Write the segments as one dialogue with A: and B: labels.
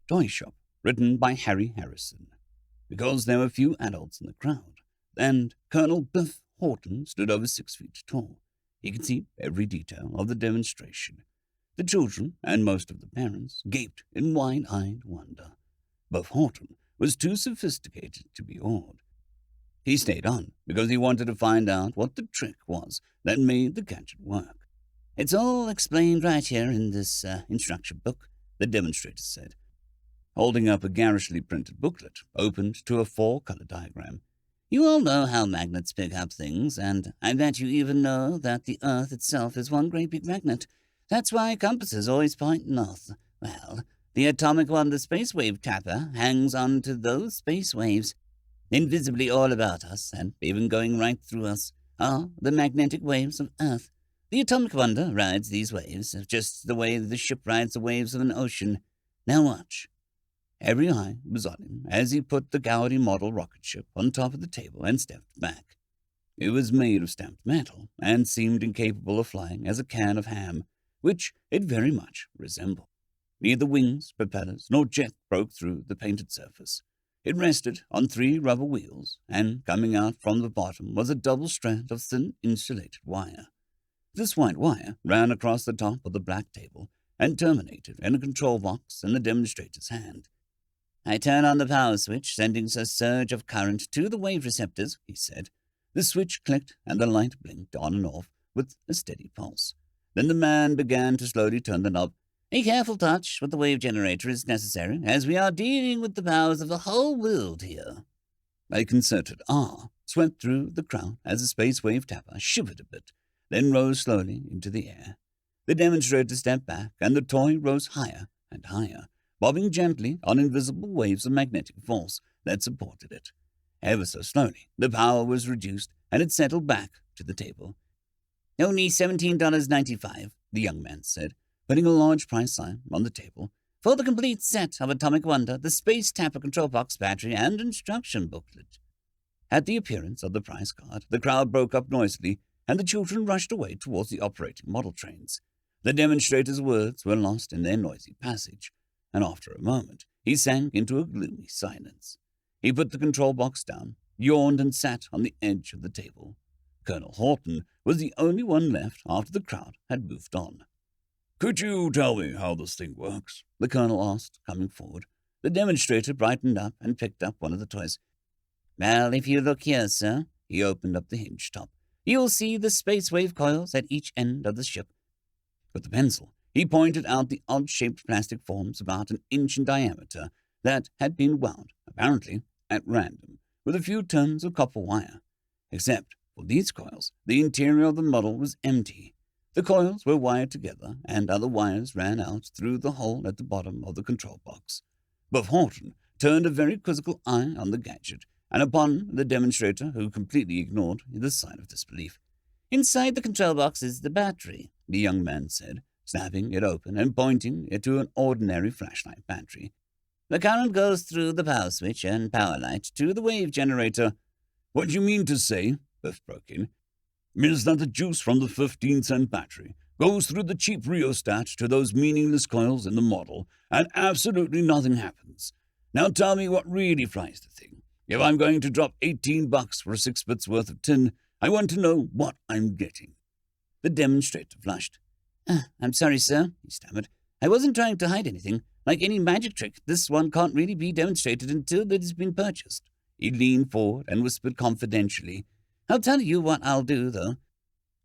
A: Toy Shop, written by Harry Harrison. Because there were few adults in the crowd, and Colonel Biff Horton stood over 6 feet tall, he could see every detail of the demonstration. The children, and most of the parents, gaped in wide-eyed wonder. Biff Horton was too sophisticated to be awed. He stayed on because he wanted to find out what the trick was that made the gadget work. "It's all explained right here in this instruction book," the demonstrator said, holding up a garishly printed booklet opened to a 4-color diagram. "You all know how magnets pick up things, and I bet you even know that the Earth itself is one great big magnet. That's why compasses always point north. Well, the Atomic Wonder Space Wave Tapper hangs on to those space waves. Invisibly all about us, and even going right through us, are the magnetic waves of Earth. The Atomic Wonder rides these waves, just the way the ship rides the waves of an ocean. Now watch." Every eye was on him as he put the Gowdy model rocket ship on top of the table and stepped back. It was made of stamped metal and seemed incapable of flying as a can of ham, which it very much resembled. Neither wings, propellers, nor jet broke through the painted surface. It rested on 3 rubber wheels, and coming out from the bottom was a double strand of thin insulated wire. This white wire ran across the top of the black table and terminated in a control box in the demonstrator's hand. "I turn on the power switch, sending a surge of current to the wave receptors," he said. The switch clicked, and the light blinked on and off with a steady pulse. Then the man began to slowly turn the knob. "A careful touch with the wave generator is necessary, as we are dealing with the powers of the whole world here." A concerted "ah" swept through the crowd as the space wave tapper shivered a bit, then rose slowly into the air. The demonstrator stepped back, and the toy rose higher and higher, bobbing gently on invisible waves of magnetic force that supported it. Ever so slowly, the power was reduced, and it settled back to the table. "Only $17.95, the young man said, putting a large price sign on the table, "for the complete set of Atomic Wonder, the Space Tapper Control Box battery, and instruction booklet." At the appearance of the price card, the crowd broke up noisily, and the children rushed away towards the operating model trains. The demonstrator's words were lost in their noisy passage, and after a moment he sank into a gloomy silence. He put the control box down, yawned, and sat on the edge of the table. Colonel Horton was the only one left after the crowd had moved on. "Could you tell me how this thing works?" the colonel asked, coming forward. The demonstrator brightened up and picked up one of the toys. "Well, if you look here, sir," he opened up the hinge top, "you'll see the space wave coils at each end of the ship." With the pencil, he pointed out the odd-shaped plastic forms about an inch in diameter that had been wound, apparently at random, with a few turns of copper wire. Except for these coils, the interior of the model was empty. The coils were wired together, and other wires ran out through the hole at the bottom of the control box. Buff Horton turned a very quizzical eye on the gadget, and upon the demonstrator, who completely ignored the sign of disbelief. "Inside the control box is the battery," the young man said, snapping it open and pointing it to an ordinary flashlight battery. "The current goes through the power switch and power light to the wave generator." "What do you mean to say," Biff broke in, "is that the juice from the 15-cent battery goes through the cheap rheostat to those meaningless coils in the model, and absolutely nothing happens? Now tell me what really fries the thing. If I'm going to drop $18 for a 6 bits worth of tin, I want to know what I'm getting." The demonstrator flushed. "I'm sorry, sir," he stammered. "I wasn't trying to hide anything. Like any magic trick, this one can't really be demonstrated until it has been purchased." He leaned forward and whispered confidentially. "I'll tell you what I'll do, though.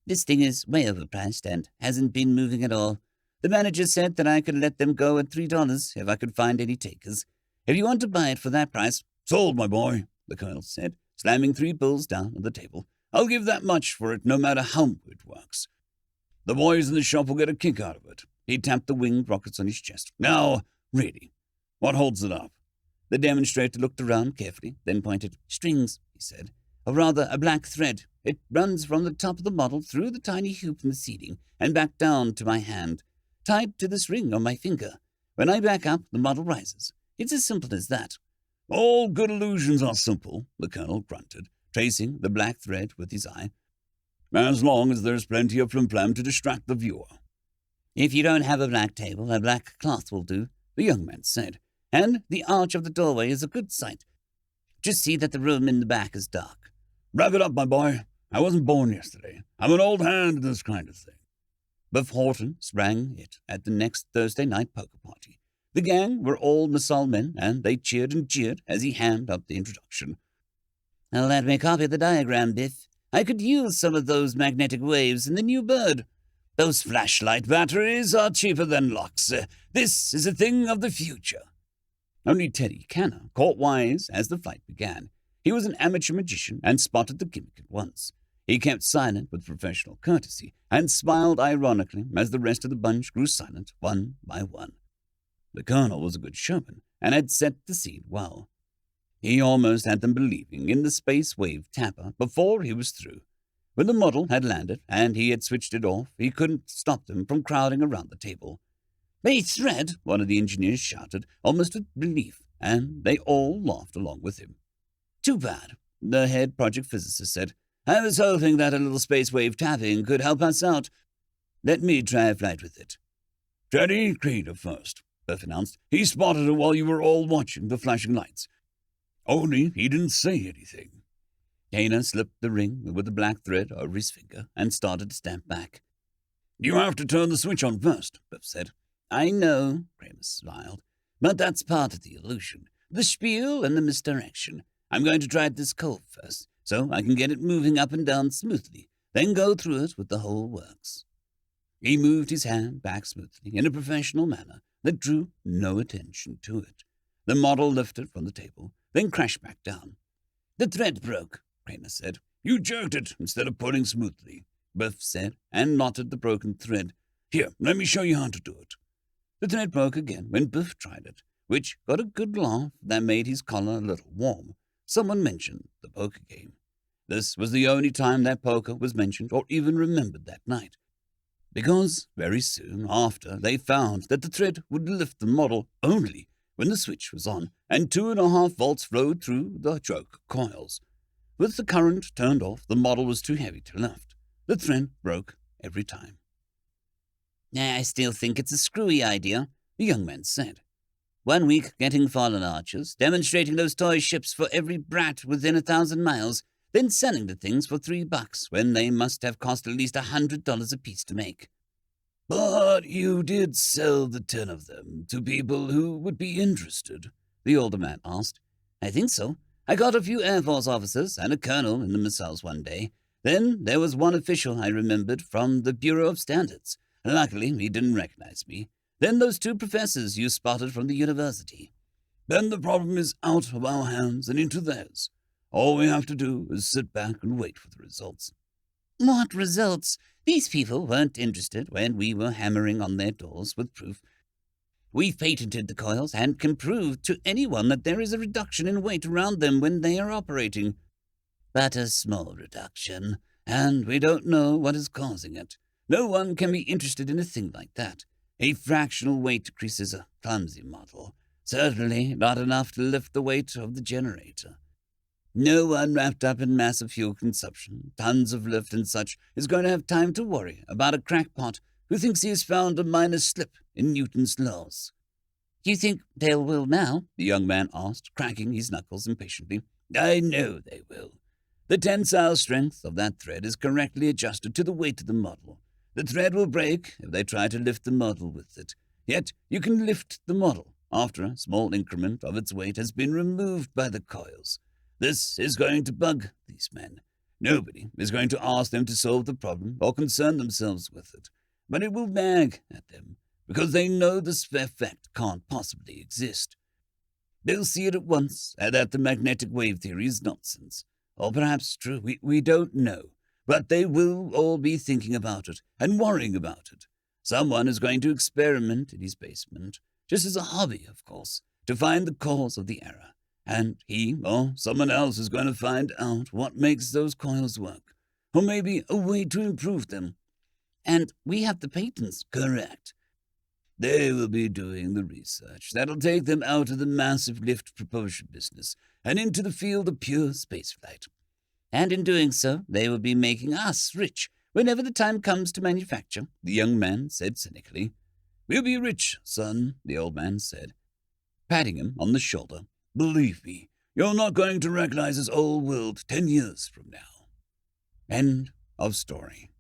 A: This thing is way overpriced and hasn't been moving at all. The manager said that I could let them go at $3 if I could find any takers. If you want to buy it for that price—" "Sold, my boy," the colonel said, slamming 3 bills down on the table. "I'll give that much for it, no matter how it works. The boys in the shop will get a kick out of it." He tapped the winged rockets on his chest. "Now, really, what holds it up?" The demonstrator looked around carefully, then pointed. "Strings," he said. "Or rather, a black thread. It runs from the top of the model through the tiny hoop in the ceiling and back down to my hand, tied to this ring on my finger. When I back up, the model rises. It's as simple as that." "All good illusions are simple," the colonel grunted, tracing the black thread with his eye. "As long as there's plenty of flim-flam to distract the viewer." "If you don't have a black table, a black cloth will do," the young man said, and the arch of the doorway is a good sight. Just see that the room in the back is dark.
B: Wrap it up, my boy. I wasn't born yesterday. I'm an old hand at this kind of thing.
A: Buff Horton sprang it at the next Thursday night poker party. The gang were all Masal men, and they cheered and jeered as he hammed up the introduction. Let me copy the diagram, Biff. I could use some of those magnetic waves in the new bird. Those flashlight batteries are cheaper than locks. This is a thing of the future. Only Teddy Canner caught wise as the fight began. He was an amateur magician and spotted the gimmick at once. He kept silent with professional courtesy and smiled ironically as the rest of the bunch grew silent one by one. The colonel was a good showman and had set the seed well. He almost had them believing in the space wave tapper before he was through. When the model had landed and he had switched it off, he couldn't stop them from crowding around the table. "A thread," one of the engineers shouted, almost with relief, and they all laughed along with him. "Too bad," the head project physicist said. "I was hoping that a little space wave tapping could help us out. Let me try a flight with it."
B: "Teddy cleaned it first," Biff announced. "He spotted it while you were all watching the flashing lights. Only he didn't say anything."
A: Dana slipped the ring with the black thread over his finger and started to stamp back.
B: "You have to turn the switch on first," Biff said.
A: "I know," Kramer smiled, "but that's part of the illusion. The spiel and the misdirection. I'm going to try this cove first, so I can get it moving up and down smoothly, then go through it with the whole works." He moved his hand back smoothly in a professional manner that drew no attention to it. The model lifted from the table, then crashed back down. "The thread broke," Kramer said.
B: "You jerked it instead of pulling smoothly,"
A: Biff said, and knotted the broken thread.
B: "Here, let me show you how to do it."
A: The thread broke again when Biff tried it, which got a good laugh that made his collar a little warm. Someone mentioned the poker game. This was the only time that poker was mentioned or even remembered that night, because very soon after they found that the thread would lift the model only when the switch was on and 2.5 volts flowed through the choke coils. With the current turned off, the model was too heavy to lift. The thread broke every time. "I still think it's a screwy idea," the young man said. "1 week getting fallen archers, demonstrating those toy ships for every brat within 1,000 miles, then selling the things for $3 when they must have cost at least $100 apiece to make."
B: "But you did sell the 10 of them to people who would be interested?"
A: the older man asked. "I think so. I got a few Air Force officers and a colonel in the missiles one day. Then there was one official I remembered from the Bureau of Standards. Luckily, he didn't recognize me. Then those 2 professors you spotted from the university."
B: "Then the problem is out of our hands and into theirs. All we have to do is sit back and wait for the results."
A: "What results? These people weren't interested when we were hammering on their doors with proof. We've patented the coils and can prove to anyone that there is a reduction in weight around them when they are operating. But a small reduction, and we don't know what is causing it. No one can be interested in a thing like that. A fractional weight decrease is a clumsy model. Certainly not enough to lift the weight of the generator. No one wrapped up in massive fuel consumption, tons of lift and such, is going to have time to worry about a crackpot who thinks he has found a minor slip in Newton's laws." "Do you think they will now?" the young man asked, cracking his knuckles impatiently.
B: "I know they will. The tensile strength of that thread is correctly adjusted to the weight of the model. The thread will break if they try to lift the model with it. Yet you can lift the model after a small increment of its weight has been removed by the coils. This is going to bug these men. Nobody is going to ask them to solve the problem or concern themselves with it. But it will nag at them, because they know this effect can't possibly exist. They'll see it at once, and that the magnetic wave theory is nonsense. Or perhaps true, we don't know. But they will all be thinking about it and worrying about it. Someone is going to experiment in his basement, just as a hobby, of course, to find the cause of the error. And he or someone else is going to find out what makes those coils work, or maybe a way to improve them.
A: And we have the patents."
B: "Correct. They will be doing the research that'll take them out of the massive lift propulsion business and into the field of pure spaceflight.
A: And in doing so, they will be making us rich whenever the time comes to manufacture," the young man said cynically.
B: "We'll be rich, son," the old man said.
A: patting him on the shoulder. Believe me, you're not going to recognize this old world 10 years from now. End of story.